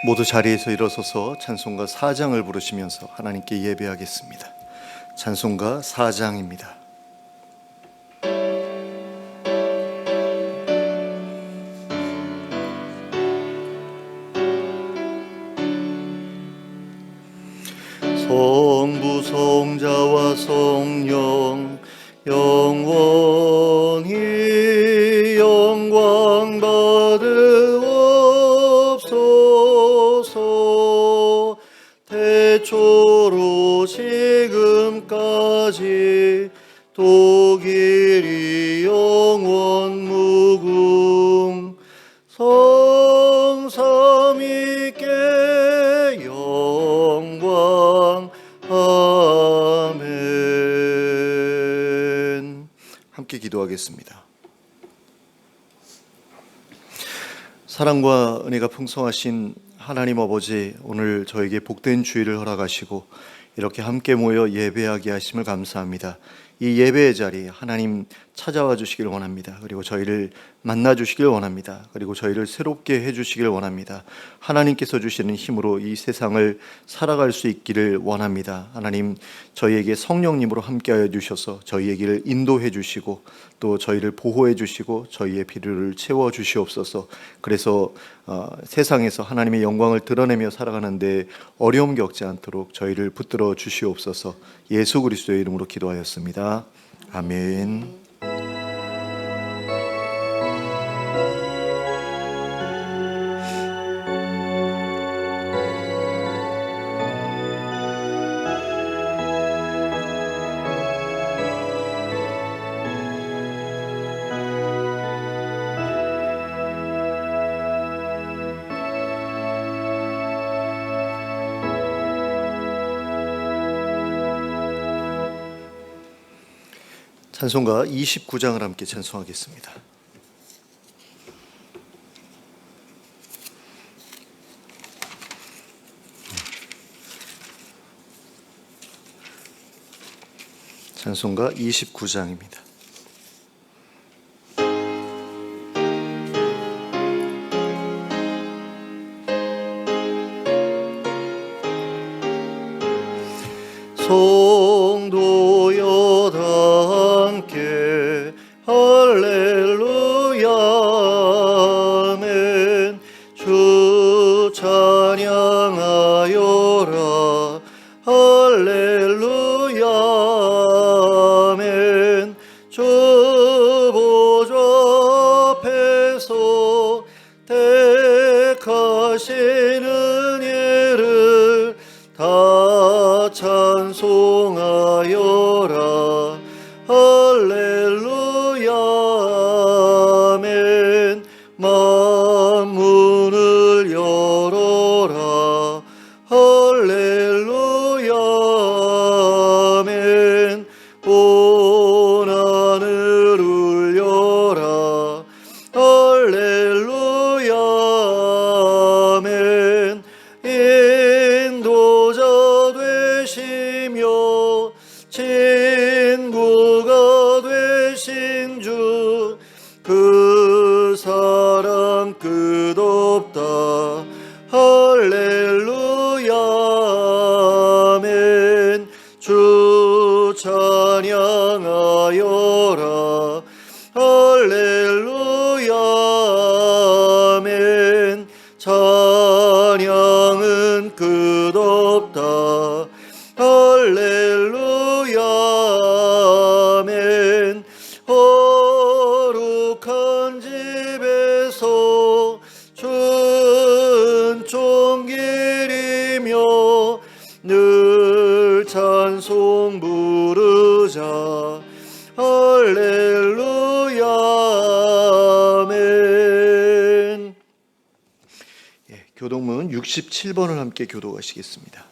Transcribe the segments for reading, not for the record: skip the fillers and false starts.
모두 자리에서 일어서서 찬송가 4장을 부르시면서 하나님께 예배하겠습니다. 찬송가 4장입니다. 성부 성자와 성령 영원히 영광 받으옵소서. 태초로 지금까지 독일이 영원 무궁 성삼위께 영광. 아멘. 함께 기도하겠습니다. 사랑과 은혜가 풍성하신 하나님 아버지, 오늘 저에게 복된 주일을 허락하시고 이렇게 함께 모여 예배하게 하심을 감사합니다. 이 예배의 자리 하나님 찾아와 주시길 원합니다. 그리고 저희를 만나 주시길 원합니다. 그리고 저희를 새롭게 해주시길 원합니다. 하나님께서 주시는 힘으로 이 세상을 살아갈 수 있기를 원합니다. 하나님, 저희에게 성령님으로 함께하여 주셔서 저희에게 인도해 주시고 또 저희를 보호해 주시고 저희의 필요를 채워 주시옵소서. 그래서 세상에서 하나님의 영광을 드러내며 살아가는데 어려움 겪지 않도록 저희를 붙들어 주시옵소서. 예수 그리스도의 이름으로 기도하였습니다. 아멘. 찬송가 29장을 함께 찬송하겠습니다. 찬송가 29장입니다. 성도여 다 함께 할렐루야 아멘. 주 찬양하여라 할렐루야 아멘. 주 보좌 앞에서 택하시는 예를 다 찬송하여라 할렐루야 아멘. 만문을 열어라 할렐루야 아멘. 온 하늘 울려라 할렐루야 아멘. 인도자 되시며 친구가 되신 주, 그 사랑 끝없다 할렐루야 아멘. 주 찬양하여라 할렐루야 아멘. 찬양은 끝없다 할렐루야 아멘. 거룩한 집에서 은총 기리며 늘 찬송 부르자 할렐루야 아멘. 교동문 67번을 함께 교독하시겠습니다.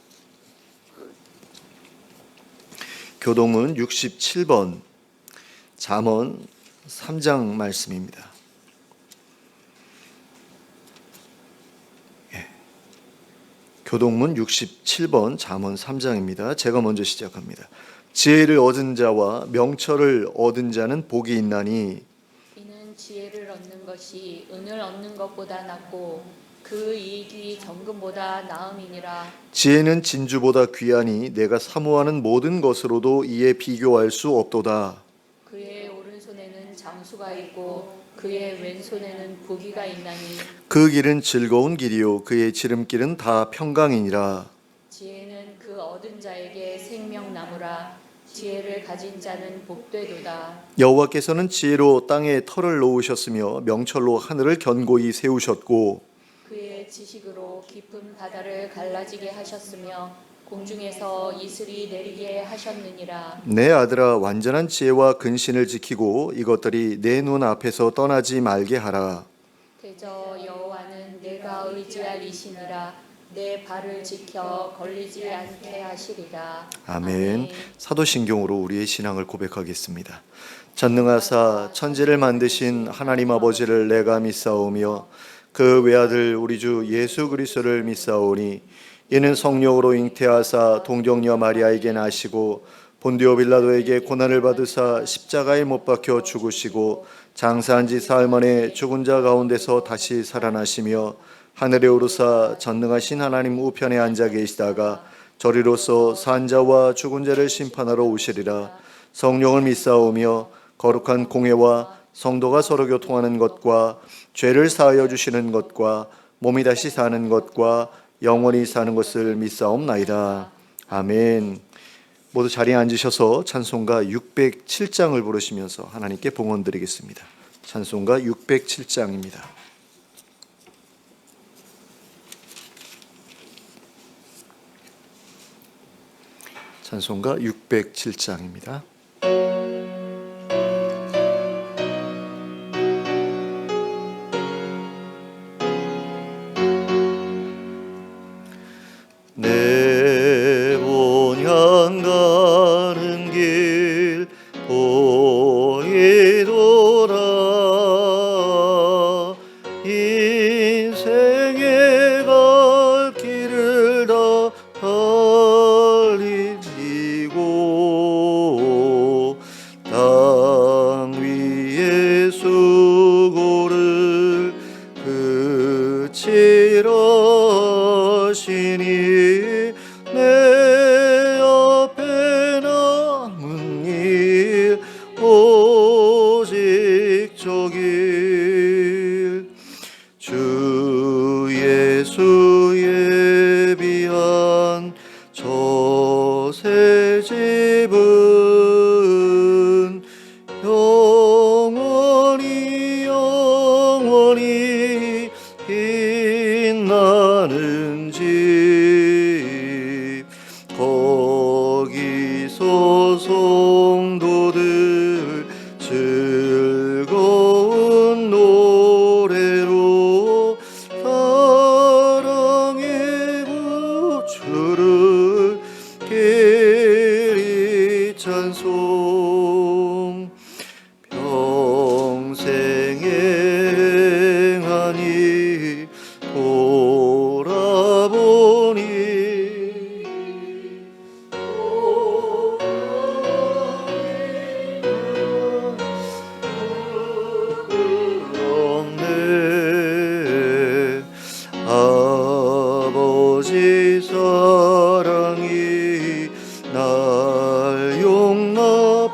교동문 67번 잠언 3장 말씀입니다. 교동문 67번 잠언 3장입니다. 제가 먼저 시작합니다. 지혜를 얻은 자와 명철을 얻은 자는 복이 있나니 이는 지혜를 얻는 것이 은을 얻는 것보다 낫고 그 이익이 정금보다 나음이니라. 지혜는 진주보다 귀하니 내가 사모하는 모든 것으로도 이에 비교할 수 없도다. 그의 오른손에는 장수가 있고 그의 왼손에는 부귀가 있나니 그 길은 즐거운 길이요 그의 지름길은 다 평강이니라. 지혜는 그 얻은 자에게 생명나무라. 지혜를 가진 자는 복되도다. 여호와께서는 지혜로 땅에 터를 놓으셨으며 명철로 하늘을 견고히 세우셨고 그의 지식으로 깊은 바다를 갈라지게 하셨으며 공중에서 이슬이 내리게 하셨느니라. 내 아들아 완전한 지혜와 근신을 지키고 이것들이 내 눈 앞에서 떠나지 말게 하라. 대저 여호와는 내가 의지할 이시니라. 내 발을 지켜 걸리지 않게 하시리라. 아멘. 사도신경으로 우리의 신앙을 고백하겠습니다. 전능하사 천지를 만드신 하나님 아버지를 내가 믿사오며 그 외아들 우리 주 예수 그리스도를 믿사오니 이는 성령으로 잉태하사 동정녀 마리아에게 나시고 본디오 빌라도에게 고난을 받으사 십자가에 못 박혀 죽으시고 장사한 지 사흘 만에 죽은 자 가운데서 다시 살아나시며 하늘에 오르사 전능하신 하나님 우편에 앉아 계시다가 저리로서 산자와 죽은 자를 심판하러 오시리라. 성령을 믿사오며 거룩한 공회와 성도가 서로 교통하는 것과 죄를 사하여 주시는 것과 몸이 다시 사는 것과 영원히 사는 것을 믿사옵나이다. 아멘. 모두 자리에 앉으셔서 찬송가 607장을 부르시면서 하나님께 봉헌드리겠습니다. 찬송가 607장입니다. 찬송가 607장입니다. 내 본향 가는 길 보이도다. 인생의 갈 길을 다 달리고 땅 위의 수고를 그치라 하시니 내 앞에 남은 일 오직 저 길 주 예수 예비한 저 새 집은 영원히 빛나는 집 거기서 성도들 즐거운 노래로 사랑의 구주를 길이 찬송 평생 행하니 돌아보니 없네. 아버지 사랑이 날 용납하시고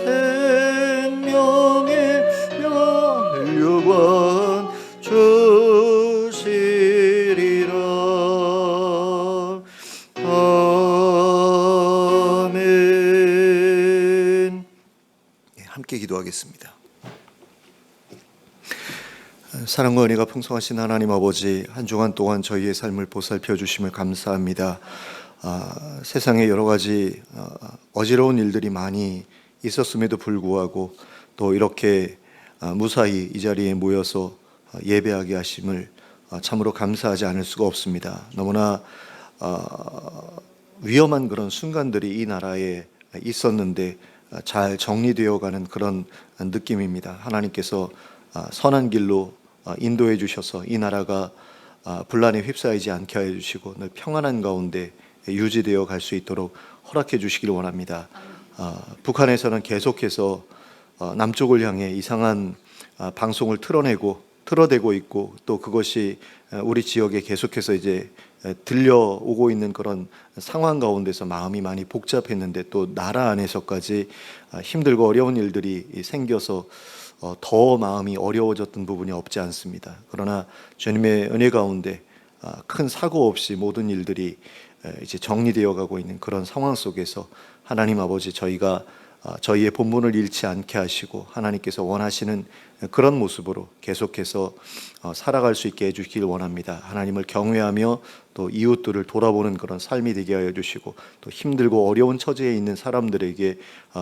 생명의 면류관 주시리라. 아멘. 함께 기도하겠습니다. 사랑과 은혜가 풍성하신 하나님 아버지, 한 주간 동안 저희의 삶을 보살펴 주심을 감사합니다. 세상에 여러 가지 어지러운 일들이 많이 있었음에도 불구하고 또 이렇게 무사히 이 자리에 모여서 예배하게 하심을 참으로 감사하지 않을 수가 없습니다. 너무나 위험한 그런 순간들이 이 나라에 있었는데 잘 정리되어 가는 그런 느낌입니다. 하나님께서 선한 길로 인도해 주셔서 이 나라가 분란에 휩싸이지 않게 해 주시고 늘 평안한 가운데 유지되어 갈 수 있도록 허락해 주시기를 원합니다. 북한에서는 계속해서 남쪽을 향해 이상한 방송을 틀어내고 틀어대고 있고 또 그것이 우리 지역에 계속해서 이제 들려오고 있는 그런 상황 가운데서 마음이 많이 복잡했는데 또 나라 안에서까지 힘들고 어려운 일들이 생겨서 더 마음이 어려워졌던 부분이 없지 않습니다. 그러나 주님의 은혜 가운데 큰 사고 없이 모든 일들이 이제 정리되어 가고 있는 그런 상황 속에서 하나님 아버지 저희가 저희의 본분을 잃지 않게 하시고 하나님께서 원하시는 그런 모습으로 계속해서 살아갈 수 있게 해주시길 원합니다. 하나님을 경외하며 또 이웃들을 돌아보는 그런 삶이 되게 하여 주시고 또 힘들고 어려운 처지에 있는 사람들에게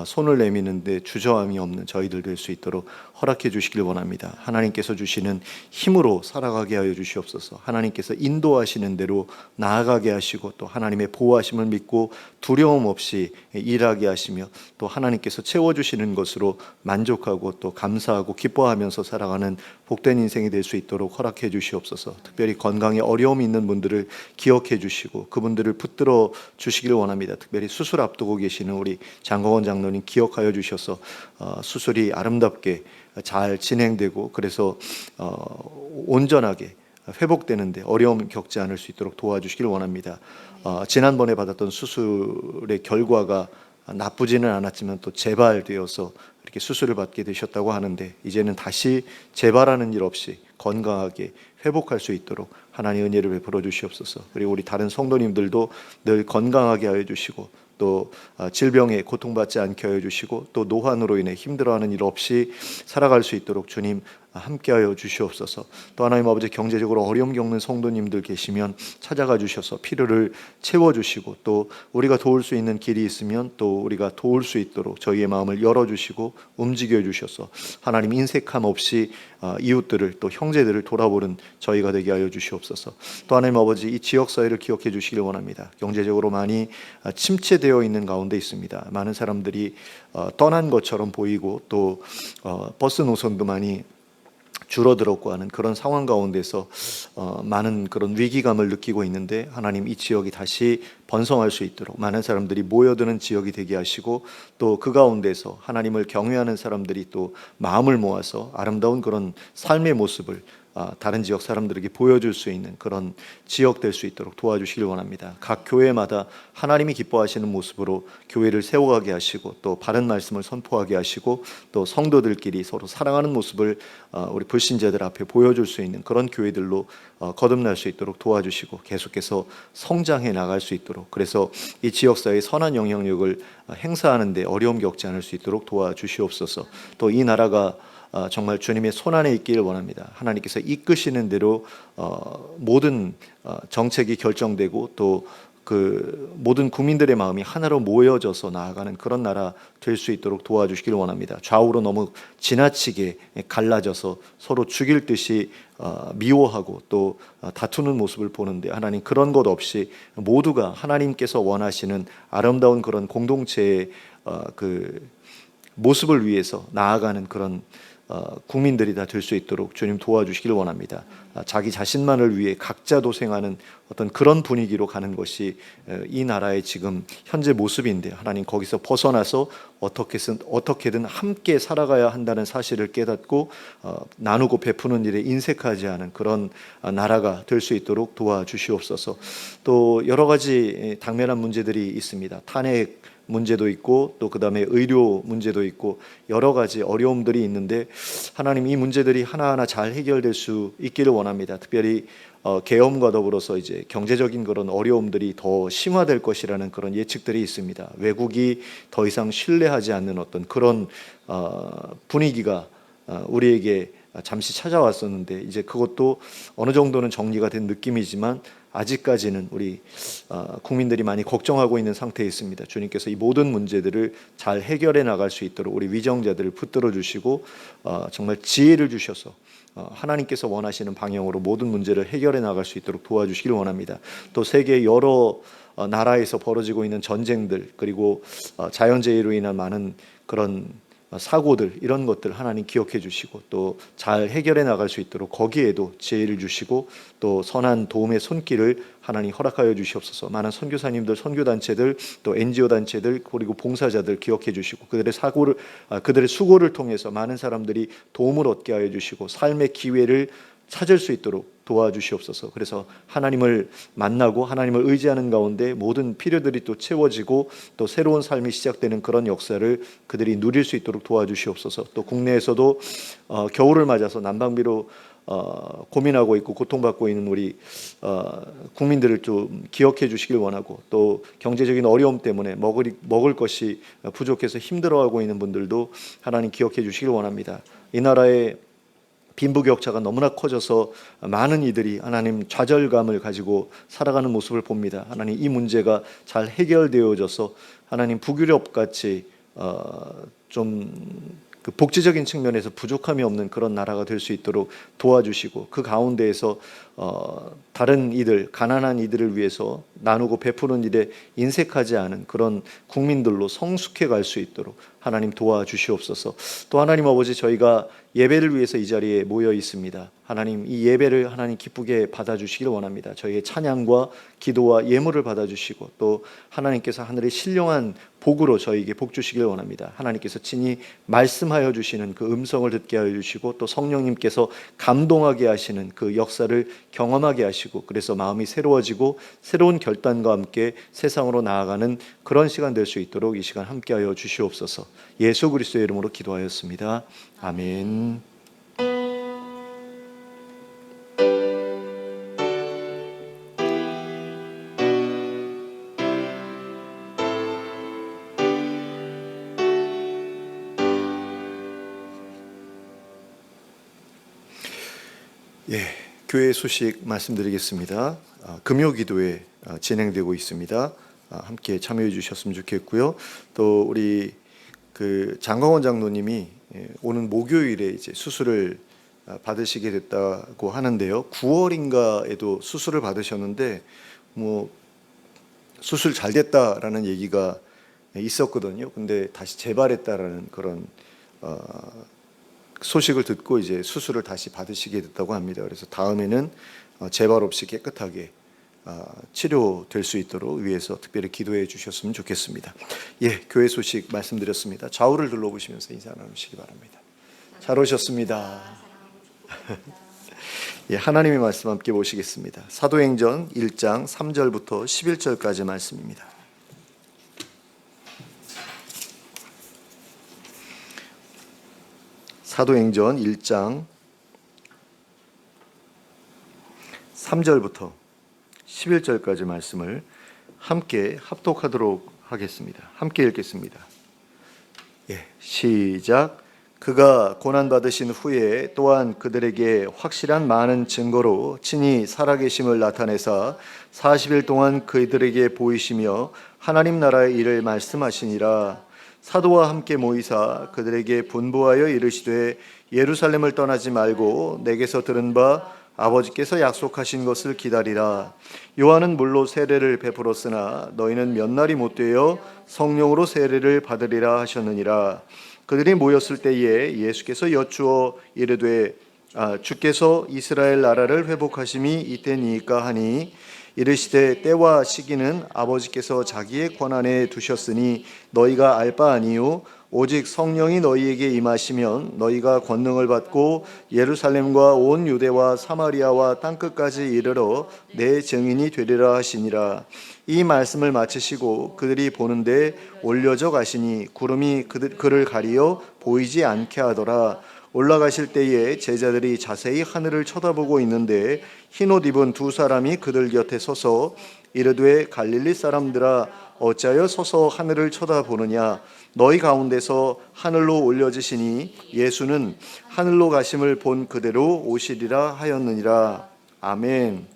손을 내미는데 주저함이 없는 저희들 될 수 있도록 허락해 주시길 원합니다. 하나님께서 주시는 힘으로 살아가게 하여 주시옵소서. 하나님께서 인도하시는 대로 나아가게 하시고 또 하나님의 보호하심을 믿고 두려움 없이 일하게 하시며 또 하나님께서 채워주시는 것으로 만족하고 또 감사하고 기뻐하면서 살아가는 복된 인생이 될 수 있도록 허락해 주시옵소서. 특별히 건강에 어려움이 있는 분들을 기억해 주시고 그분들을 붙들어 주시기를 원합니다. 특별히 수술 앞두고 계시는 우리 장건원 장로님 기억하여 주셔서 수술이 아름답게 잘 진행되고 그래서 온전하게 회복되는데 어려움 겪지 않을 수 있도록 도와주시길 원합니다. 지난번에 받았던 수술의 결과가 나쁘지는 않았지만 또 재발되어서 이렇게 수술을 받게 되셨다고 하는데 이제는 다시 재발하는 일 없이 건강하게 회복할 수 있도록 하나님의 은혜를 베풀어 주시옵소서. 그리고 우리 다른 성도님들도 늘 건강하게 하여 주시고 또 질병에 고통받지 않게 하여 주시고 또 노환으로 인해 힘들어하는 일 없이 살아갈 수 있도록 주님 함께하여 주시옵소서. 또 하나님 아버지 경제적으로 어려움 겪는 성도님들 계시면 찾아가 주셔서 필요를 채워주시고 또 우리가 도울 수 있는 길이 있으면 또 우리가 도울 수 있도록 저희의 마음을 열어주시고 움직여 주셔서 하나님 인색함 없이 이웃들을 또 형제들을 돌아보는 저희가 되게 하여 주시옵소서. 또 하나님 아버지 이 지역사회를 기억해 주시길 원합니다. 경제적으로 많이 침체되어 있는 가운데 있습니다. 많은 사람들이 떠난 것처럼 보이고 또 버스 노선도 많이 줄어들었고 하는 그런 상황 가운데서 많은 그런 위기감을 느끼고 있는데 하나님 이 지역이 다시 번성할 수 있도록 많은 사람들이 모여드는 지역이 되게 하시고 또 그 가운데서 하나님을 경외하는 사람들이 또 마음을 모아서 아름다운 그런 삶의 모습을 다른 지역 사람들에게 보여줄 수 있는 그런 지역 될 수 있도록 도와주시길 원합니다. 각 교회마다 하나님이 기뻐하시는 모습으로 교회를 세워가게 하시고 또 바른 말씀을 선포하게 하시고 또 성도들끼리 서로 사랑하는 모습을 우리 불신자들 앞에 보여줄 수 있는 그런 교회들로 거듭날 수 있도록 도와주시고 계속해서 성장해 나갈 수 있도록 그래서 이 지역사회의 선한 영향력을 행사하는 데 어려움 겪지 않을 수 있도록 도와주시옵소서. 또 이 나라가 정말 주님의 손안에 있기를 원합니다. 하나님께서 이끄시는 대로 모든 정책이 결정되고 또 그 모든 국민들의 마음이 하나로 모여져서 나아가는 그런 나라 될 수 있도록 도와주시길 원합니다. 좌우로 너무 지나치게 갈라져서 서로 죽일 듯이 미워하고 또 다투는 모습을 보는데 하나님 그런 것 없이 모두가 하나님께서 원하시는 아름다운 그런 공동체의 그 모습을 위해서 나아가는 그런 국민들이 다 될 수 있도록 주님 도와주시길 원합니다. 자기 자신만을 위해 각자 도생하는 어떤 그런 분위기로 가는 것이 이 나라의 지금 현재 모습인데 하나님 거기서 벗어나서 어떻게든 함께 살아가야 한다는 사실을 깨닫고 나누고 베푸는 일에 인색하지 않은 그런 나라가 될 수 있도록 도와주시옵소서. 또 여러 가지 당면한 문제들이 있습니다. 탄핵 문제도 있고 또 그다음에 의료 문제도 있고 여러 가지 어려움들이 있는데 하나님 이 문제들이 하나하나 잘 해결될 수 있기를 원합니다. 특별히 계엄과 더불어서 이제 경제적인 그런 어려움들이 더 심화될 것이라는 그런 예측들이 있습니다. 외국이 더 이상 신뢰하지 않는 어떤 그런 분위기가 우리에게 잠시 찾아왔었는데 이제 그것도 어느 정도는 정리가 된 느낌이지만 아직까지는 우리 국민들이 많이 걱정하고 있는 상태에 있습니다. 주님께서 이 모든 문제들을 잘 해결해 나갈 수 있도록 우리 위정자들을 붙들어 주시고 정말 지혜를 주셔서 하나님께서 원하시는 방향으로 모든 문제를 해결해 나갈 수 있도록 도와주시길 원합니다. 또 세계 여러 나라에서 벌어지고 있는 전쟁들 그리고 자연재해로 인한 많은 그런 사고들 이런 것들 하나님 기억해 주시고 또 잘 해결해 나갈 수 있도록 거기에도 지혜를 주시고 또 선한 도움의 손길을 하나님 허락하여 주시옵소서. 많은 선교사님들, 선교단체들, 또 NGO 단체들 그리고 봉사자들 기억해 주시고 그들의 수고를 통해서 많은 사람들이 도움을 얻게 하여 주시고 삶의 기회를 찾을 수 있도록 도와주시옵소서. 그래서 하나님을 만나고 하나님을 의지하는 가운데 모든 필요들이 또 채워지고 또 새로운 삶이 시작되는 그런 역사를 그들이 누릴 수 있도록 도와주시옵소서. 또 국내에서도 겨울을 맞아서 난방비로 고민하고 있고 고통받고 있는 우리 국민들을 좀 기억해 주시길 원하고 또 경제적인 어려움 때문에 먹을 것이 부족해서 힘들어하고 있는 분들도 하나님 기억해 주시길 원합니다. 이 나라의 빈부격차가 너무나 커져서 많은 이들이 하나님 좌절감을 가지고 살아가는 모습을 봅니다. 하나님 이 문제가 잘 해결되어져서 하나님 북유럽같이 좀 그 복지적인 측면에서 부족함이 없는 그런 나라가 될 수 있도록 도와주시고 그 가운데에서 다른 이들, 가난한 이들을 위해서 나누고 베푸는 일에 인색하지 않은 그런 국민들로 성숙해 갈 수 있도록 하나님 도와주시옵소서. 또 하나님 아버지, 저희가 예배를 위해서 이 자리에 모여 있습니다. 하나님 이 예배를 하나님 기쁘게 받아주시길 원합니다. 저희의 찬양과 기도와 예물을 받아주시고 또 하나님께서 하늘의 신령한 복으로 저희에게 복 주시길 원합니다. 하나님께서 친히 말씀하여 주시는 그 음성을 듣게 하여 주시고 또 성령님께서 감동하게 하시는 그 역사를 경험하게 하시고 그래서 마음이 새로워지고 새로운 결단과 함께 세상으로 나아가는 그런 시간 될 수 있도록 이 시간 함께하여 주시옵소서. 예수 그리스도의 이름으로 기도하였습니다. 아멘. 교회 소식 말씀드리겠습니다. 금요 기도회 진행되고 있습니다. 함께 참여해 주셨으면 좋겠고요. 또 우리 그 장광원 장로님이 오는 목요일에 이제 수술을 받으시게 됐다고 하는데요. 9월인가에도 수술을 받으셨는데 뭐 수술 잘 됐다라는 얘기가 있었거든요. 근데 다시 재발했다라는 그런 소식을 듣고 이제 수술을 다시 받으시게 됐다고 합니다. 그래서 다음에는 재발 없이 깨끗하게 치료될 수 있도록 위해서 특별히 기도해 주셨으면 좋겠습니다. 교회 소식 말씀드렸습니다. 좌우를 둘러보시면서 인사 나누시기 바랍니다. 잘 오셨습니다. 하나님의 말씀 함께 보시겠습니다. 사도행전 1장 3절부터 11절까지 말씀입니다. 사도행전 1장 3절부터 11절까지 말씀을 함께 합독하도록 하겠습니다. 함께 읽겠습니다. 시작. 그가 고난받으신 후에 또한 그들에게 확실한 많은 증거로 친히 살아계심을 나타내사 40일 동안 그들에게 보이시며 하나님 나라의 일을 말씀하시니라. 사도와 함께 모이사 그들에게 분부하여 이르시되 예루살렘을 떠나지 말고 내게서 들은 바 아버지께서 약속하신 것을 기다리라. 요한은 물로 세례를 베풀었으나 너희는 몇 날이 못되어 성령으로 세례를 받으리라 하셨느니라. 그들이 모였을 때에 예수께서 여쭈어 이르되 주께서 이스라엘 나라를 회복하심이 이때니까 하니 이르시되 때와 시기는 아버지께서 자기의 권한에 두셨으니 너희가 알 바 아니요 오직 성령이 너희에게 임하시면 너희가 권능을 받고 예루살렘과 온 유대와 사마리아와 땅끝까지 이르러 내 증인이 되리라 하시니라. 이 말씀을 마치시고 그들이 보는데 올려져 가시니 구름이 그를 가리어 보이지 않게 하더라. 올라가실 때에 제자들이 자세히 하늘을 쳐다보고 있는데 흰옷 입은 두 사람이 그들 곁에 서서 이르되 갈릴리 사람들아 어찌하여 서서 하늘을 쳐다보느냐. 너희 가운데서 하늘로 올려지시니 예수는 하늘로 가심을 본 그대로 오시리라 하였느니라. 아멘.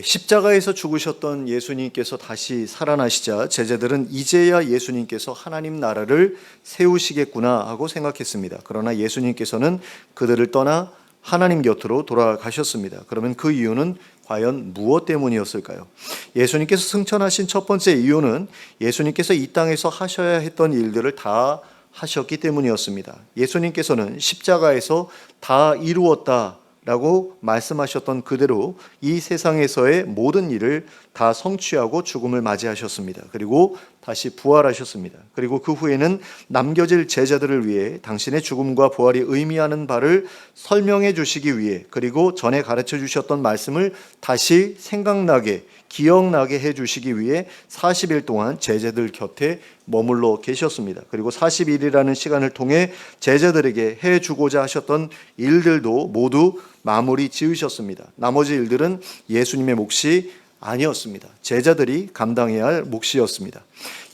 십자가에서 죽으셨던 예수님께서 다시 살아나시자 제자들은 이제야 예수님께서 하나님 나라를 세우시겠구나 하고 생각했습니다. 그러나 예수님께서는 그들을 떠나 하나님 곁으로 돌아가셨습니다. 그러면 그 이유는 과연 무엇 때문이었을까요? 예수님께서 승천하신 첫 번째 이유는 예수님께서 이 땅에서 하셔야 했던 일들을 다 하셨기 때문이었습니다. 예수님께서는 십자가에서 다 이루었다라고 말씀하셨던 그대로 이 세상에서의 모든 일을 다 성취하고 죽음을 맞이하셨습니다. 그리고 다시 부활하셨습니다. 그리고 그 후에는 남겨질 제자들을 위해 당신의 죽음과 부활이 의미하는 바를 설명해 주시기 위해, 그리고 전에 가르쳐 주셨던 말씀을 다시 생각나게 기억나게 해 주시기 위해 40일 동안 제자들 곁에 머물러 계셨습니다. 그리고 40일이라는 시간을 통해 제자들에게 해 주고자 하셨던 일들도 모두 마무리 지으셨습니다. 나머지 일들은 예수님의 몫이 아니었습니다. 제자들이 감당해야 할 몫이었습니다.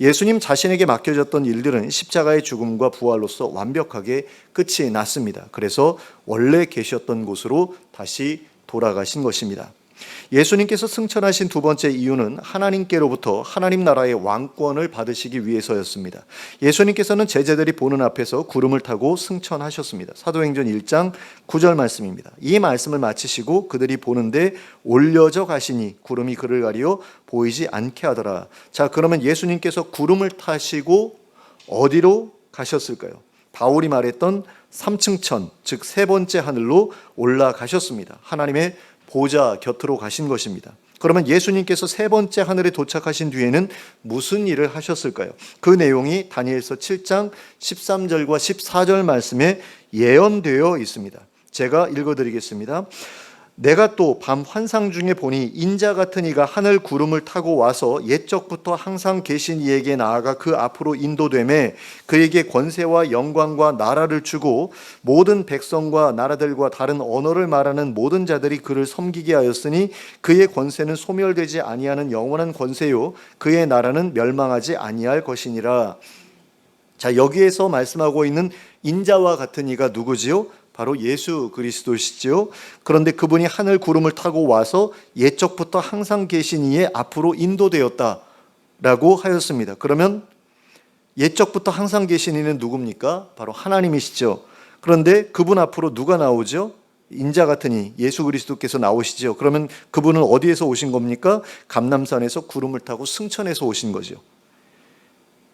예수님 자신에게 맡겨졌던 일들은 십자가의 죽음과 부활로서 완벽하게 끝이 났습니다. 그래서 원래 계셨던 곳으로 다시 돌아가신 것입니다. 예수님께서 승천하신 두 번째 이유는 하나님께로부터 하나님 나라의 왕권을 받으시기 위해서였습니다. 예수님께서는 제자들이 보는 앞에서 구름을 타고 승천하셨습니다. 사도행전 1장 9절 말씀입니다. 이 말씀을 마치시고 그들이 보는데 올려져 가시니 구름이 그를 가리어 보이지 않게 하더라. 자, 그러면 예수님께서 구름을 타시고 어디로 가셨을까요? 바울이 말했던 3층천, 즉 세 번째 하늘로 올라가셨습니다. 하나님의 보좌 곁으로 가신 것입니다. 그러면 예수님께서 세 번째 하늘에 도착하신 뒤에는 무슨 일을 하셨을까요? 그 내용이 다니엘서 7장 13절과 14절 말씀에 예언되어 있습니다. 제가 읽어드리겠습니다. 내가 또 밤 환상 중에 보니 인자 같은 이가 하늘 구름을 타고 와서 옛적부터 항상 계신 이에게 나아가 그 앞으로 인도되매 그에게 권세와 영광과 나라를 주고 모든 백성과 나라들과 다른 언어를 말하는 모든 자들이 그를 섬기게 하였으니 그의 권세는 소멸되지 아니하는 영원한 권세요 그의 나라는 멸망하지 아니할 것이니라. 자, 여기에서 말씀하고 있는 인자와 같은 이가 누구지요? 바로 예수 그리스도시죠. 그런데 그분이 하늘 구름을 타고 와서 옛적부터 항상 계신 이의 앞으로 인도되었다라고 하였습니다. 그러면 옛적부터 항상 계신 이는 누굽니까? 바로 하나님이시죠. 그런데 그분 앞으로 누가 나오죠? 인자 같은 이 예수 그리스도께서 나오시죠. 그러면 그분은 어디에서 오신 겁니까? 감람산에서 구름을 타고 승천해서 오신 거죠.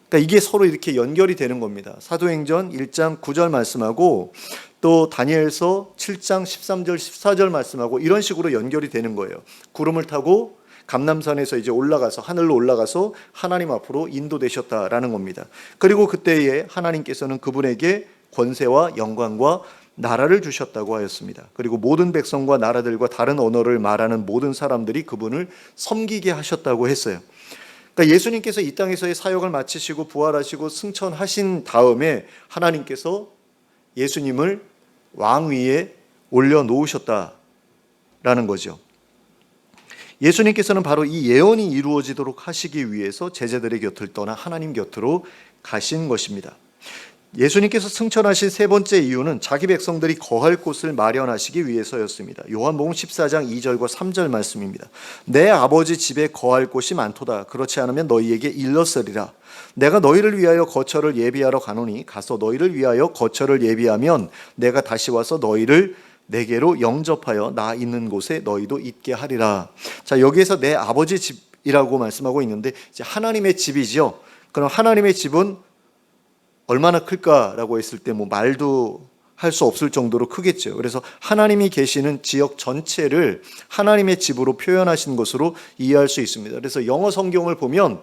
그러니까 이게 서로 이렇게 연결이 되는 겁니다. 사도행전 1장 9절 말씀하고 또 다니엘서 7장 13절 14절 말씀하고 이런 식으로 연결이 되는 거예요. 구름을 타고 감람산에서 이제 올라가서 하늘로 올라가서 하나님 앞으로 인도되셨다라는 겁니다. 그리고 그때에 하나님께서는 그분에게 권세와 영광과 나라를 주셨다고 하였습니다. 그리고 모든 백성과 나라들과 다른 언어를 말하는 모든 사람들이 그분을 섬기게 하셨다고 했어요. 그러니까 예수님께서 이 땅에서의 사역을 마치시고 부활하시고 승천하신 다음에 하나님께서 예수님을 왕위에 올려놓으셨다라는 거죠. 예수님께서는 바로 이 예언이 이루어지도록 하시기 위해서 제자들의 곁을 떠나 하나님 곁으로 가신 것입니다. 예수님께서 승천하신 세 번째 이유는 자기 백성들이 거할 곳을 마련하시기 위해서였습니다. 요한복음 14장 2절과 3절 말씀입니다. 내 아버지 집에 거할 곳이 많도다. 그렇지 않으면 너희에게 일렀으리라. 내가 너희를 위하여 거처를 예비하러 가노니 가서 너희를 위하여 거처를 예비하면 내가 다시 와서 너희를 내게로 영접하여 나 있는 곳에 너희도 있게 하리라. 자, 여기에서 내 아버지 집이라고 말씀하고 있는데 이제 하나님의 집이죠. 그럼 하나님의 집은 얼마나 클까라고 했을 때 뭐 말도 할 수 없을 정도로 크겠죠. 그래서 하나님이 계시는 지역 전체를 하나님의 집으로 표현하신 것으로 이해할 수 있습니다. 그래서 영어 성경을 보면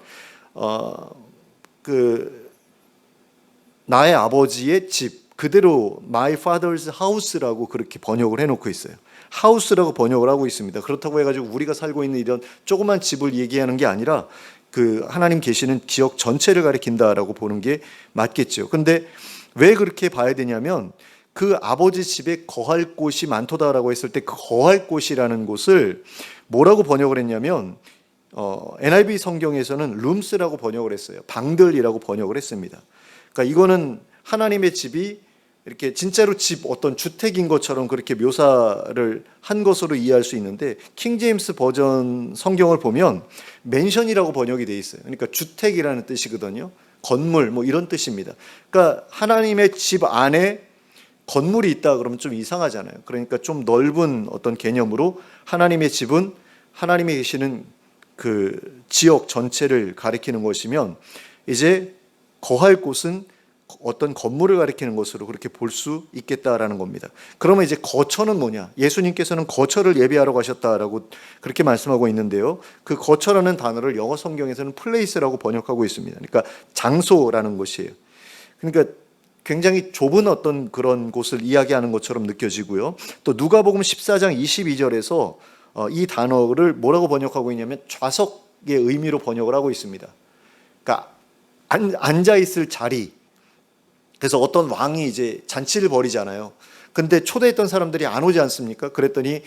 나의 아버지의 집 그대로 My Father's House라고 그렇게 번역을 해놓고 있어요. 하우스라고 번역을 하고 있습니다. 그렇다고 해가지고 우리가 살고 있는 이런 조그만 집을 얘기하는 게 아니라 그 하나님 계시는 지역 전체를 가리킨다라고 보는 게 맞겠죠. 근데 왜 그렇게 봐야 되냐면 그 아버지 집에 거할 곳이 많도다라고 했을 때 그 거할 곳이라는 곳을 뭐라고 번역을 했냐면 NIV 성경에서는 룸스라고 번역을 했어요. 방들이라고 번역을 했습니다. 그러니까 이거는 하나님의 집이 이렇게 진짜로 집 어떤 주택인 것처럼 그렇게 묘사를 한 것으로 이해할 수 있는데 킹제임스 버전 성경을 보면 맨션이라고 번역이 돼 있어요. 그러니까 주택이라는 뜻이거든요. 건물 뭐 이런 뜻입니다. 그러니까 하나님의 집 안에 건물이 있다 그러면 좀 이상하잖아요. 그러니까 좀 넓은 어떤 개념으로 하나님의 집은 하나님이 계시는 그 지역 전체를 가리키는 것이면 이제 거할 곳은 어떤 건물을 가리키는 것으로 그렇게 볼 수 있겠다라는 겁니다. 그러면 이제 거처는 뭐냐? 예수님께서는 거처를 예비하러 가셨다라고 그렇게 말씀하고 있는데요. 그 거처라는 단어를 영어 성경에서는 place라고 번역하고 있습니다. 그러니까 장소라는 것이에요. 그러니까 굉장히 좁은 어떤 그런 곳을 이야기하는 것처럼 느껴지고요. 또 누가복음 14장 22절에서 이 단어를 뭐라고 번역하고 있냐면 좌석의 의미로 번역을 하고 있습니다. 그러니까 앉아 있을 자리. 그래서 어떤 왕이 이제 잔치를 벌이잖아요. 근데 초대했던 사람들이 안 오지 않습니까? 그랬더니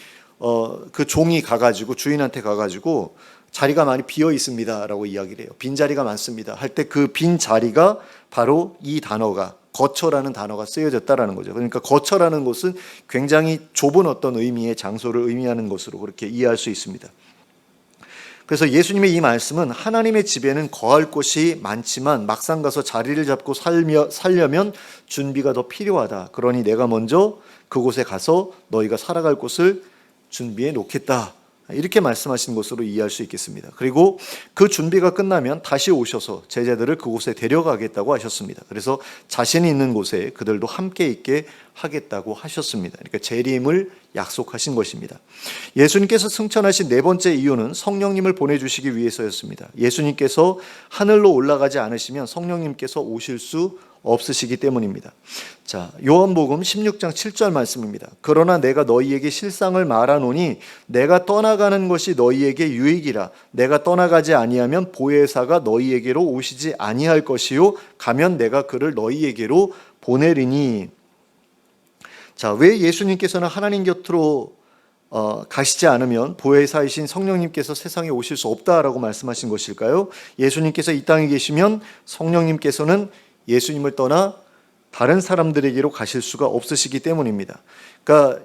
그 종이 가가지고 주인한테 가가지고 자리가 많이 비어 있습니다라고 이야기를 해요. 빈 자리가 많습니다. 할 때 그 빈 자리가 바로 이 단어가 거처라는 단어가 쓰여졌다라는 거죠. 그러니까 거처라는 것은 굉장히 좁은 어떤 의미의 장소를 의미하는 것으로 그렇게 이해할 수 있습니다. 그래서 예수님의 이 말씀은 하나님의 집에는 거할 곳이 많지만 막상 가서 자리를 잡고 살려면 준비가 더 필요하다. 그러니 내가 먼저 그곳에 가서 너희가 살아갈 곳을 준비해 놓겠다. 이렇게 말씀하신 것으로 이해할 수 있겠습니다. 그리고 그 준비가 끝나면 다시 오셔서 제자들을 그곳에 데려가겠다고 하셨습니다. 그래서 자신이 있는 곳에 그들도 함께 있게 하겠다고 하셨습니다. 그러니까 재림을 약속하신 것입니다. 예수님께서 승천하신 네 번째 이유는 성령님을 보내주시기 위해서였습니다. 예수님께서 하늘로 올라가지 않으시면 성령님께서 오실 수 없으시기 때문입니다. 자, 요한복음 16장 7절 말씀입니다. 그러나 내가 너희에게 실상을 말하노니 내가 떠나가는 것이 너희에게 유익이라. 내가 떠나가지 아니하면 보혜사가 너희에게로 오시지 아니할 것이요 가면 내가 그를 너희에게로 보내리니. 자, 왜 예수님께서는 하나님 곁으로 가시지 않으면 보혜사이신 성령님께서 세상에 오실 수 없다라고 말씀하신 것일까요? 예수님께서 이 땅에 계시면 성령님께서는 예수님을 떠나 다른 사람들에게로 가실 수가 없으시기 때문입니다. 그러니까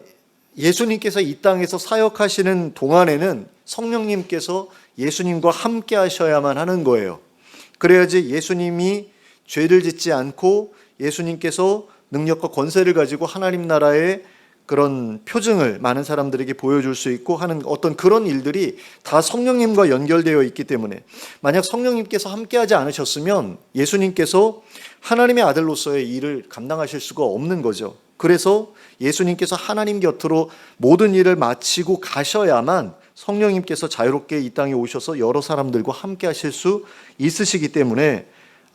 예수님께서 이 땅에서 사역하시는 동안에는 성령님께서 예수님과 함께 하셔야만 하는 거예요. 그래야지 예수님이 죄를 짓지 않고 예수님께서 능력과 권세를 가지고 하나님 나라의 그런 표징을 많은 사람들에게 보여줄 수 있고 하는 어떤 그런 일들이 다 성령님과 연결되어 있기 때문에 만약 성령님께서 함께하지 않으셨으면 예수님께서 하나님의 아들로서의 일을 감당하실 수가 없는 거죠. 그래서 예수님께서 하나님 곁으로 모든 일을 마치고 가셔야만 성령님께서 자유롭게 이 땅에 오셔서 여러 사람들과 함께 하실 수 있으시기 때문에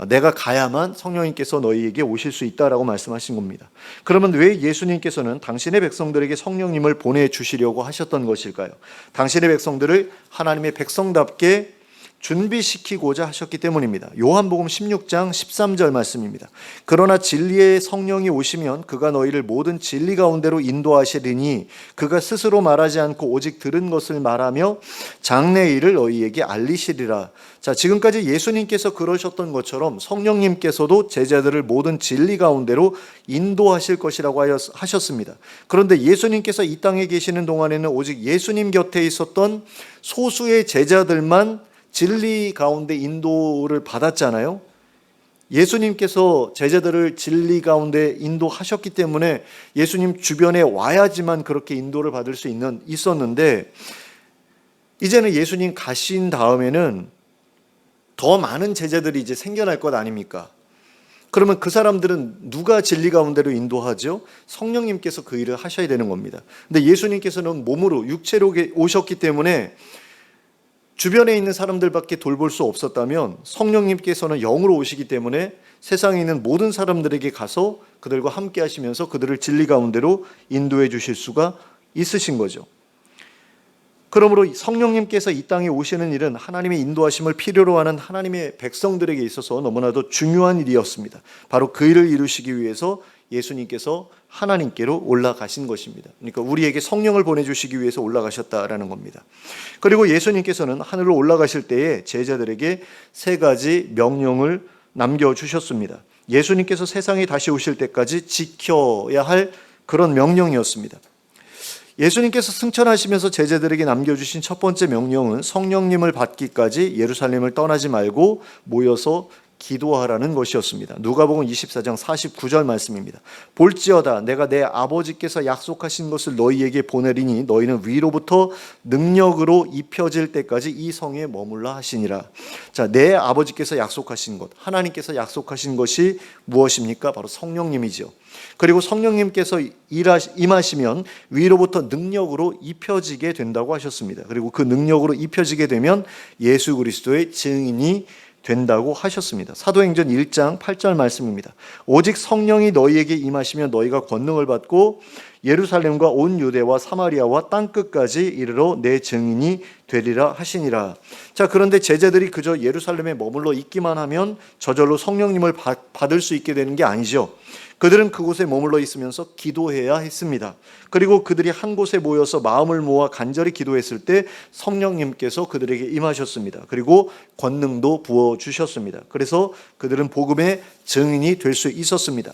내가 가야만 성령님께서 너희에게 오실 수 있다라고 말씀하신 겁니다. 그러면 왜 예수님께서는 당신의 백성들에게 성령님을 보내주시려고 하셨던 것일까요? 당신의 백성들을 하나님의 백성답게 준비시키고자 하셨기 때문입니다. 요한복음 16장 13절 말씀입니다. 그러나 진리의 성령이 오시면 그가 너희를 모든 진리 가운데로 인도하시리니 그가 스스로 말하지 않고 오직 들은 것을 말하며 장래의 일을 너희에게 알리시리라. 자, 지금까지 예수님께서 그러셨던 것처럼 성령님께서도 제자들을 모든 진리 가운데로 인도하실 것이라고 하셨습니다. 그런데 예수님께서 이 땅에 계시는 동안에는 오직 예수님 곁에 있었던 소수의 제자들만 진리 가운데 인도를 받았잖아요. 예수님께서 제자들을 진리 가운데 인도하셨기 때문에 예수님 주변에 와야지만 그렇게 인도를 받을 수 있었는데 이제는 예수님 가신 다음에는 더 많은 제자들이 이제 생겨날 것 아닙니까? 그러면 그 사람들은 누가 진리 가운데로 인도하죠? 성령님께서 그 일을 하셔야 되는 겁니다. 근데 예수님께서는 몸으로 육체로 오셨기 때문에 주변에 있는 사람들밖에 돌볼 수 없었다면 성령님께서는 영으로 오시기 때문에 세상에 있는 모든 사람들에게 가서 그들과 함께 하시면서 그들을 진리 가운데로 인도해 주실 수가 있으신 거죠. 그러므로 성령님께서 이 땅에 오시는 일은 하나님의 인도하심을 필요로 하는 하나님의 백성들에게 있어서 너무나도 중요한 일이었습니다. 바로 그 일을 이루시기 위해서 예수님께서 하나님께로 올라가신 것입니다. 그러니까 우리에게 성령을 보내주시기 위해서 올라가셨다라는 겁니다. 그리고 예수님께서는 하늘로 올라가실 때에 제자들에게 세 가지 명령을 남겨주셨습니다. 예수님께서 세상에 다시 오실 때까지 지켜야 할 그런 명령이었습니다. 예수님께서 승천하시면서 제자들에게 남겨주신 첫 번째 명령은 성령님을 받기까지 예루살렘을 떠나지 말고 모여서 기도하라는 것이었습니다. 누가복음 24장 49절 말씀입니다. 볼지어다 내가 내 아버지께서 약속하신 것을 너희에게 보내리니 너희는 위로부터 능력으로 입혀질 때까지 이 성에 머물라 하시니라. 자, 내 아버지께서 약속하신 것, 하나님께서 약속하신 것이 무엇입니까? 바로 성령님이죠. 그리고 성령님께서 임하시면 위로부터 능력으로 입혀지게 된다고 하셨습니다. 그리고 그 능력으로 입혀지게 되면 예수 그리스도의 증인이 된다고 하셨습니다. 사도행전 1장 8절 말씀입니다. 오직 성령이 너희에게 임하시면 너희가 권능을 받고 예루살렘과 온 유대와 사마리아와 땅끝까지 이르러 내 증인이 되리라 하시니라. 자, 그런데 제자들이 그저 예루살렘에 머물러 있기만 하면 저절로 성령님을 받을 수 있게 되는 게 아니죠. 그들은 그곳에 머물러 있으면서 기도해야 했습니다. 그리고 그들이 한 곳에 모여서 마음을 모아 간절히 기도했을 때 성령님께서 그들에게 임하셨습니다. 그리고 권능도 부어주셨습니다. 그래서 그들은 복음의 증인이 될 수 있었습니다.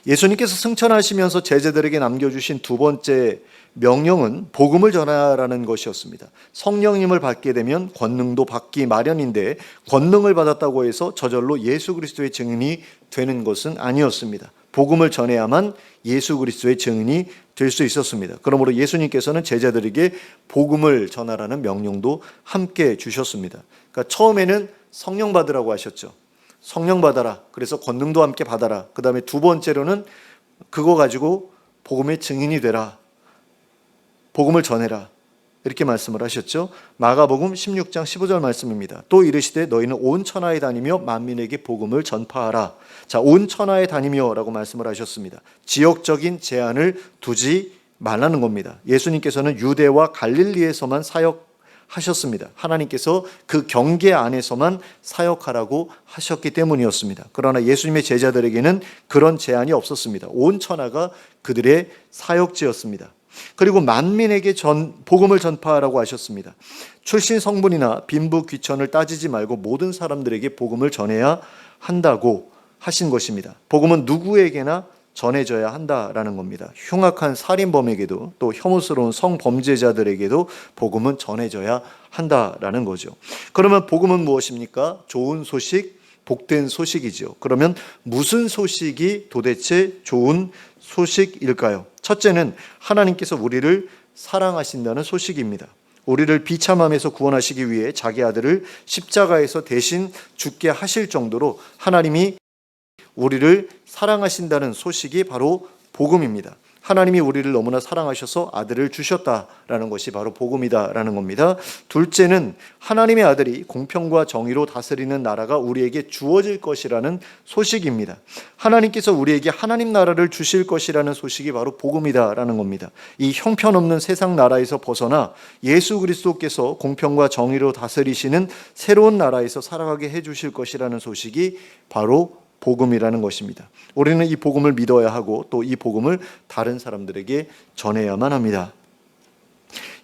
예수님께서 승천하시면서 제자들에게 남겨주신 두 번째 명령은 복음을 전하라는 것이었습니다. 성령님을 받게 되면 권능도 받기 마련인데 권능을 받았다고 해서 저절로 예수 그리스도의 증인이 되는 것은 아니었습니다. 복음을 전해야만 예수 그리스도의 증인이 될 수 있었습니다. 그러므로 예수님께서는 제자들에게 복음을 전하라는 명령도 함께 주셨습니다. 그러니까 처음에는 성령 받으라고 하셨죠. 성령 받아라. 그래서 권능도 함께 받아라. 그 다음에 두 번째로는 그거 가지고 복음의 증인이 되라. 복음을 전해라. 이렇게 말씀을 하셨죠. 마가복음 16장 15절 말씀입니다. 또 이르시되 너희는 온 천하에 다니며 만민에게 복음을 전파하라. 자, 온 천하에 다니며 라고 말씀을 하셨습니다. 지역적인 제한을 두지 말라는 겁니다. 예수님께서는 유대와 갈릴리에서만 사역하셨습니다. 하나님께서 그 경계 안에서만 사역하라고 하셨기 때문이었습니다. 그러나 예수님의 제자들에게는 그런 제한이 없었습니다. 온 천하가 그들의 사역지였습니다. 그리고 만민에게 복음을 전파하라고 하셨습니다. 출신 성분이나 빈부 귀천을 따지지 말고 모든 사람들에게 복음을 전해야 한다고 하신 것입니다. 복음은 누구에게나 전해져야 한다라는 겁니다. 흉악한 살인범에게도 또 혐오스러운 성범죄자들에게도 복음은 전해져야 한다라는 거죠. 그러면 복음은 무엇입니까? 좋은 소식, 복된 소식이죠. 그러면 무슨 소식이 도대체 좋은 소식일까요? 첫째는 하나님께서 우리를 사랑하신다는 소식입니다. 우리를 비참함에서 구원하시기 위해 자기 아들을 십자가에서 대신 죽게 하실 정도로 하나님이 우리를 사랑하신다는 소식이 바로 복음입니다. 하나님이 우리를 너무나 사랑하셔서 아들을 주셨다라는 것이 바로 복음이다라는 겁니다. 둘째는 하나님의 아들이 공평과 정의로 다스리는 나라가 우리에게 주어질 것이라는 소식입니다. 하나님께서 우리에게 하나님 나라를 주실 것이라는 소식이 바로 복음이다라는 겁니다. 이 형편없는 세상 나라에서 벗어나 예수 그리스도께서 공평과 정의로 다스리시는 새로운 나라에서 살아가게 해주실 것이라는 소식이 바로 복음이라는 것입니다. 우리는 이 복음을 믿어야 하고 또 이 복음을 다른 사람들에게 전해야만 합니다.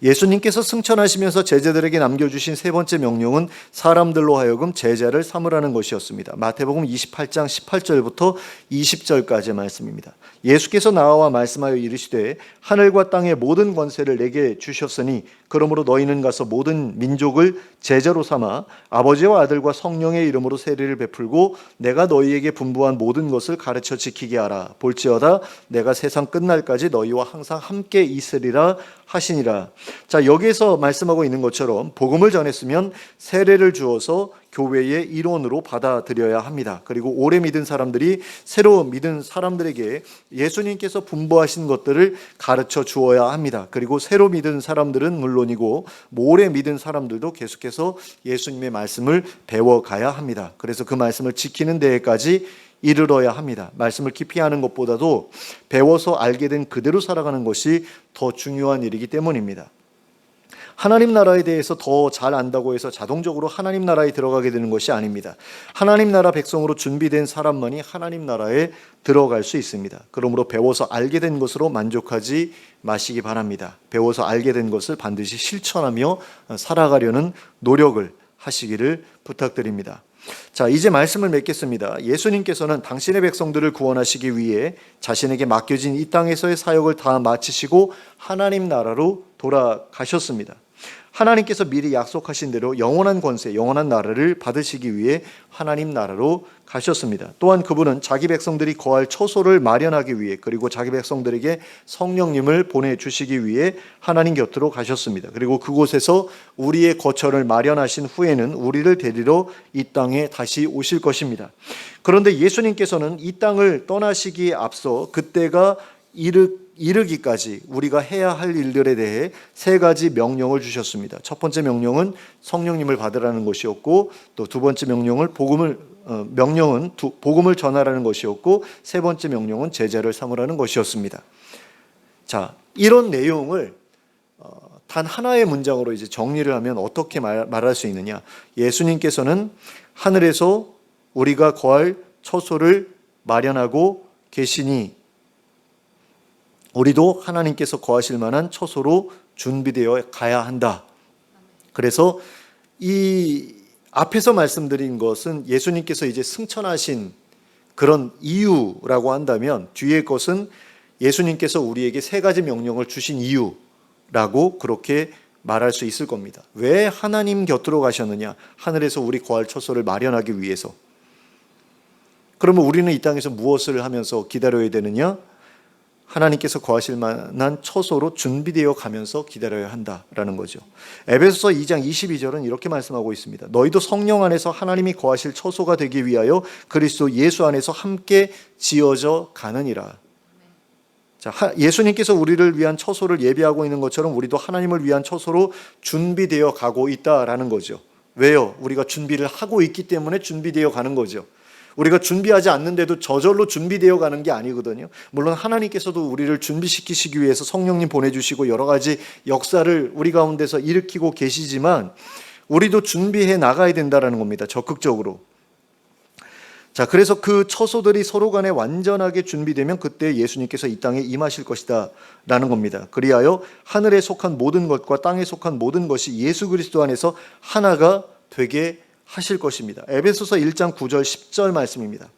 예수님께서 승천하시면서 제자들에게 남겨주신 세 번째 명령은 사람들로 하여금 제자를 삼으라는 것이었습니다. 마태복음 28장 18절부터 20절까지의 말씀입니다. 예수께서 나와 말씀하여 이르시되 하늘과 땅의 모든 권세를 내게 주셨으니 그러므로 너희는 가서 모든 민족을 제자로 삼아 아버지와 아들과 성령의 이름으로 세례를 베풀고 내가 너희에게 분부한 모든 것을 가르쳐 지키게 하라. 볼지어다 내가 세상 끝날까지 너희와 항상 함께 있으리라 하시니라. 자, 여기에서 말씀하고 있는 것처럼 복음을 전했으면 세례를 주어서 교회의 일원으로 받아들여야 합니다. 그리고 오래 믿은 사람들이 새로 믿은 사람들에게 예수님께서 분부하신 것들을 가르쳐 주어야 합니다. 그리고 새로 믿은 사람들은 물론이고 오래 믿은 사람들도 계속해서 예수님의 말씀을 배워가야 합니다. 그래서 그 말씀을 지키는 데까지 이르러야 합니다. 말씀을 깊이 아는 것보다도 배워서 알게 된 그대로 살아가는 것이 더 중요한 일이기 때문입니다. 하나님 나라에 대해서 더 잘 안다고 해서 자동적으로 하나님 나라에 들어가게 되는 것이 아닙니다. 하나님 나라 백성으로 준비된 사람만이 하나님 나라에 들어갈 수 있습니다. 그러므로 배워서 알게 된 것으로 만족하지 마시기 바랍니다. 배워서 알게 된 것을 반드시 실천하며 살아가려는 노력을 하시기를 부탁드립니다. 자, 이제 말씀을 맺겠습니다. 예수님께서는 당신의 백성들을 구원하시기 위해 자신에게 맡겨진 이 땅에서의 사역을 다 마치시고 하나님 나라로 돌아가셨습니다. 하나님께서 미리 약속하신 대로 영원한 권세, 영원한 나라를 받으시기 위해 하나님 나라로 가셨습니다. 또한 그분은 자기 백성들이 거할 처소를 마련하기 위해, 그리고 자기 백성들에게 성령님을 보내주시기 위해 하나님 곁으로 가셨습니다. 그리고 그곳에서 우리의 거처를 마련하신 후에는 우리를 데리러 이 땅에 다시 오실 것입니다. 그런데 예수님께서는 이 땅을 떠나시기에 앞서 그때가 이르기까지 우리가 해야 할 일들에 대해 세 가지 명령을 주셨습니다. 첫 번째 명령은 성령님을 받으라는 것이었고, 또 두 번째 명령은 복음을 전하라는 것이었고, 세 번째 명령은 제자를 삼으라는 것이었습니다. 자, 이런 내용을 단 하나의 문장으로 이제 정리를 하면 어떻게 말할 수 있느냐? 예수님께서는 하늘에서 우리가 거할 처소를 마련하고 계시니 우리도 하나님께서 거하실 만한 처소로 준비되어 가야 한다. 그래서 이 앞에서 말씀드린 것은 예수님께서 이제 승천하신 그런 이유라고 한다면, 뒤의 것은 예수님께서 우리에게 세 가지 명령을 주신 이유라고 그렇게 말할 수 있을 겁니다. 왜 하나님 곁으로 가셨느냐? 하늘에서 우리 거할 처소를 마련하기 위해서. 그러면 우리는 이 땅에서 무엇을 하면서 기다려야 되느냐? 하나님께서 거하실 만한 처소로 준비되어 가면서 기다려야 한다라는 거죠. 에베소서 2장 22절은 이렇게 말씀하고 있습니다. 너희도 성령 안에서 하나님이 거하실 처소가 되기 위하여 그리스도 예수 안에서 함께 지어져 가느니라. 자, 예수님께서 우리를 위한 처소를 예비하고 있는 것처럼 우리도 하나님을 위한 처소로 준비되어 가고 있다라는 거죠. 왜요? 우리가 준비를 하고 있기 때문에 준비되어 가는 거죠. 우리가 준비하지 않는데도 저절로 준비되어 가는 게 아니거든요. 물론 하나님께서도 우리를 준비시키시기 위해서 성령님 보내주시고 여러 가지 역사를 우리 가운데서 일으키고 계시지만 우리도 준비해 나가야 된다는 겁니다. 적극적으로. 자, 그래서 그 처소들이 서로 간에 완전하게 준비되면 그때 예수님께서 이 땅에 임하실 것이다 라는 겁니다. 그리하여 하늘에 속한 모든 것과 땅에 속한 모든 것이 예수 그리스도 안에서 하나가 되게 하실 것입니다. 에베소서 1장 9절 10절 말씀입니다.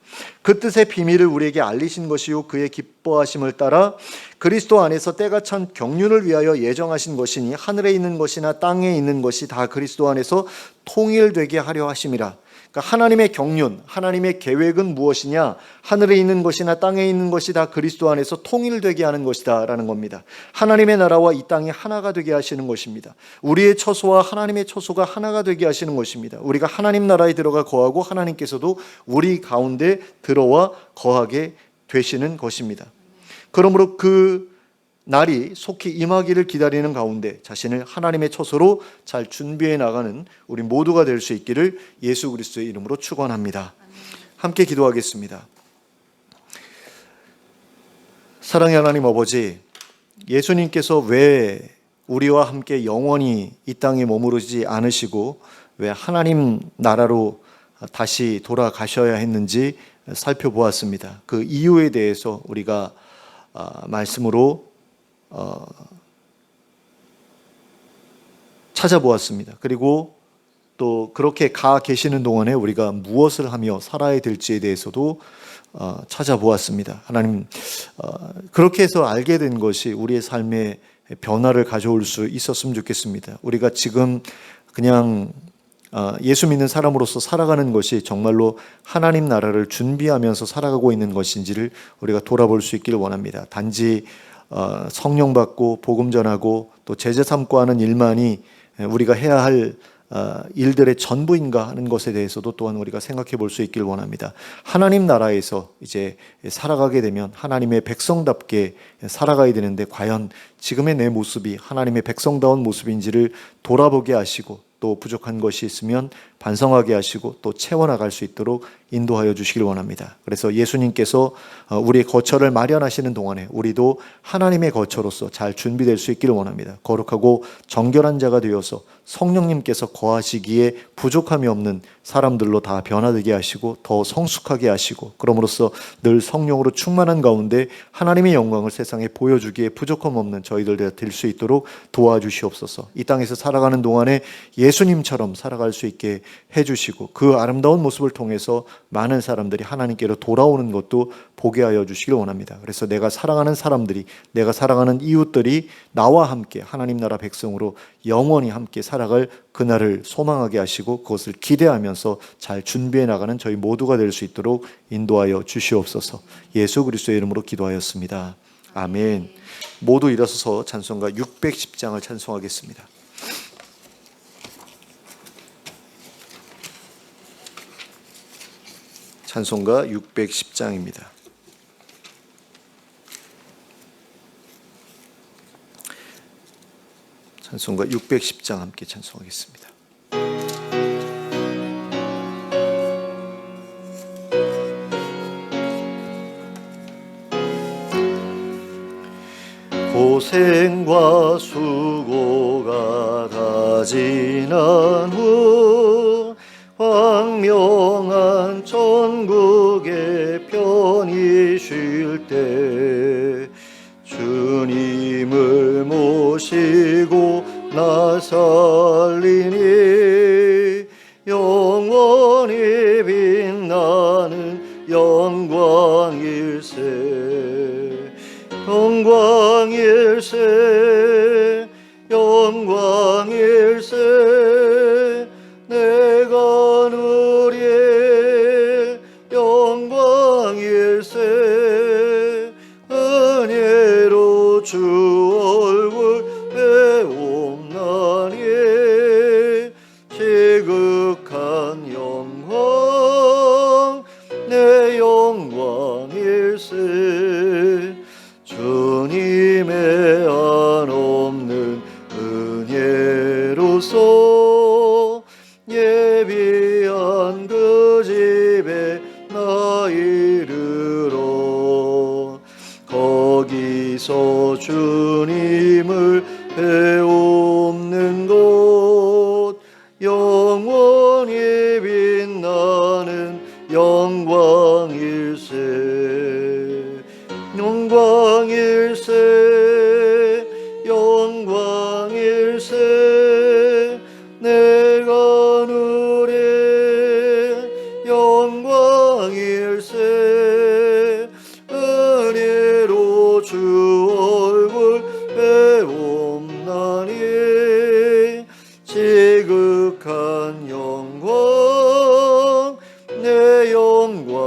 그 뜻의 비밀을 우리에게 알리신 것이요 그의 기뻐하심을 따라 그리스도 안에서 때가 찬 경륜을 위하여 예정하신 것이니 하늘에 있는 것이나 땅에 있는 것이 다 그리스도 안에서 통일되게 하려 하심이라. 그러니까 하나님의 경륜, 하나님의 계획은 무엇이냐? 하늘에 있는 것이나 땅에 있는 것이 다 그리스도 안에서 통일되게 하는 것이다 라는 겁니다. 하나님의 나라와 이 땅이 하나가 되게 하시는 것입니다. 우리의 처소와 하나님의 처소가 하나가 되게 하시는 것입니다. 우리가 하나님 나라에 들어가 거하고 하나님께서도 우리 가운데 들어와 거하게 되시는 것입니다. 그러므로 그 날이 속히 임하기를 기다리는 가운데 자신을 하나님의 처소로 잘 준비해 나가는 우리 모두가 될 수 있기를 예수 그리스도의 이름으로 축원합니다. 함께 기도하겠습니다. 사랑의 하나님 아버지, 예수님께서 왜 우리와 함께 영원히 이 땅에 머무르지 않으시고 왜 하나님 나라로 다시 돌아가셔야 했는지 살펴보았습니다. 그 이유에 대해서 우리가 말씀으로 찾아보았습니다. 그리고 또 그렇게 가 계시는 동안에 우리가 무엇을 하며 살아야 될지에 대해서도 찾아보았습니다. 하나님, 그렇게 해서 알게 된 것이 우리의 삶에 변화를 가져올 수 있었으면 좋겠습니다. 우리가 지금 그냥 예수 믿는 사람으로서 살아가는 것이 정말로 하나님 나라를 준비하면서 살아가고 있는 것인지를 우리가 돌아볼 수 있기를 원합니다. 단지 성령 받고 복음 전하고 또 제자 삼고 하는 일만이 우리가 해야 할 일들의 전부인가 하는 것에 대해서도 또한 우리가 생각해 볼 수 있기를 원합니다. 하나님 나라에서 이제 살아가게 되면 하나님의 백성답게 살아가야 되는데 과연 지금의 내 모습이 하나님의 백성다운 모습인지를 돌아보게 하시고 또 부족한 것이 있으면 반성하게 하시고 또 채워나갈 수 있도록 인도하여 주시길 원합니다. 그래서 예수님께서 우리의 거처를 마련하시는 동안에 우리도 하나님의 거처로서 잘 준비될 수 있기를 원합니다. 거룩하고 정결한 자가 되어서 성령님께서 거하시기에 부족함이 없는 사람들로 다 변화되게 하시고 더 성숙하게 하시고 그럼으로써 늘 성령으로 충만한 가운데 하나님의 영광을 세상에 보여주기에 부족함 없는 저희들 될 수 있도록 도와주시옵소서. 이 땅에서 살아가는 동안에 예수님처럼 살아갈 수 있게 해주시고 그 아름다운 모습을 통해서 많은 사람들이 하나님께로 돌아오는 것도 보게 하여 주시기를 원합니다. 그래서 내가 사랑하는 사람들이, 내가 사랑하는 이웃들이 나와 함께 하나님 나라 백성으로 영원히 함께 살아갈 그날을 소망하게 하시고 그것을 기대하면서 잘 준비해 나가는 저희 모두가 될 수 있도록 인도하여 주시옵소서. 예수 그리스도의 이름으로 기도하였습니다. 아멘. 모두 일어서서 찬송가 610장을 찬송하겠습니다. 찬송가 610장입니다. 찬송가 610장 함께 찬송하겠습니다. 고생과 수고가 다 지난 후 광명한 천국에 편히 쉴 때 주님을 모시고 나 살리니 영원히 빛나는 영광일세 영광일세 영광일세 내가 누릴 영광일세 은혜로 주 얼굴 배움나니 지극한 영광 내 영광일세 주님의 한없는 은혜로서 예비한 그 집에 나 이르러 거기서 주님을 배우는 곳 영원히 빛나는 영광일세 영광일세 영광일세 내가 누릴 영광일세 은혜로 주 얼굴 배움나니 지극한 영광 내 영광일세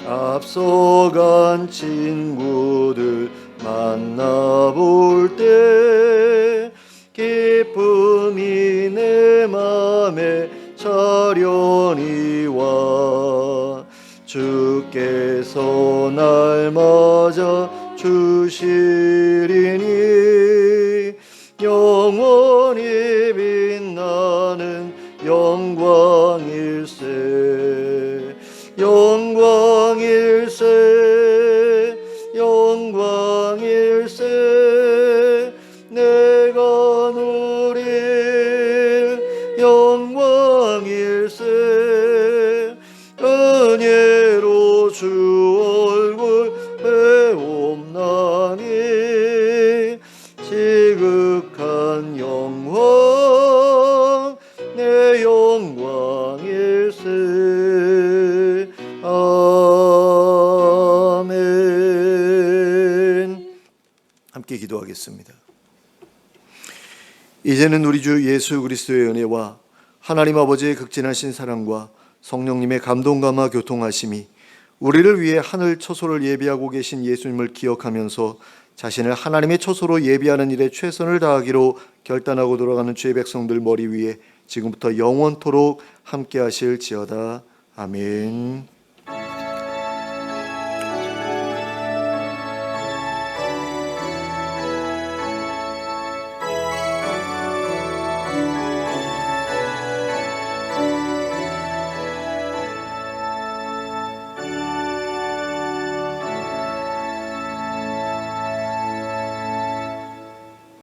앞서간 친구들 만나볼 때 기쁨이 내 맘에 차련히 와 주께서 날 맞아 주시리니 영원히 빛나는 영광일세 영광일세 영광일세 내가 누릴 영광일세 은혜로 주 얼굴 배움나니 지극한 영광 내 영광일세 아멘. 함께 기도하겠습니다. 이제는 우리 주 예수 그리스도의 은혜와 하나님 아버지의 극진하신 사랑과 성령님의 감동감화 교통하심이 우리를 위해 하늘 처소를 예비하고 계신 예수님을 기억하면서 자신을 하나님의 처소로 예비하는 일에 최선을 다하기로 결단하고 돌아가는 주의 백성들 머리 위에 지금부터 영원토록 함께 하실지어다. 아멘.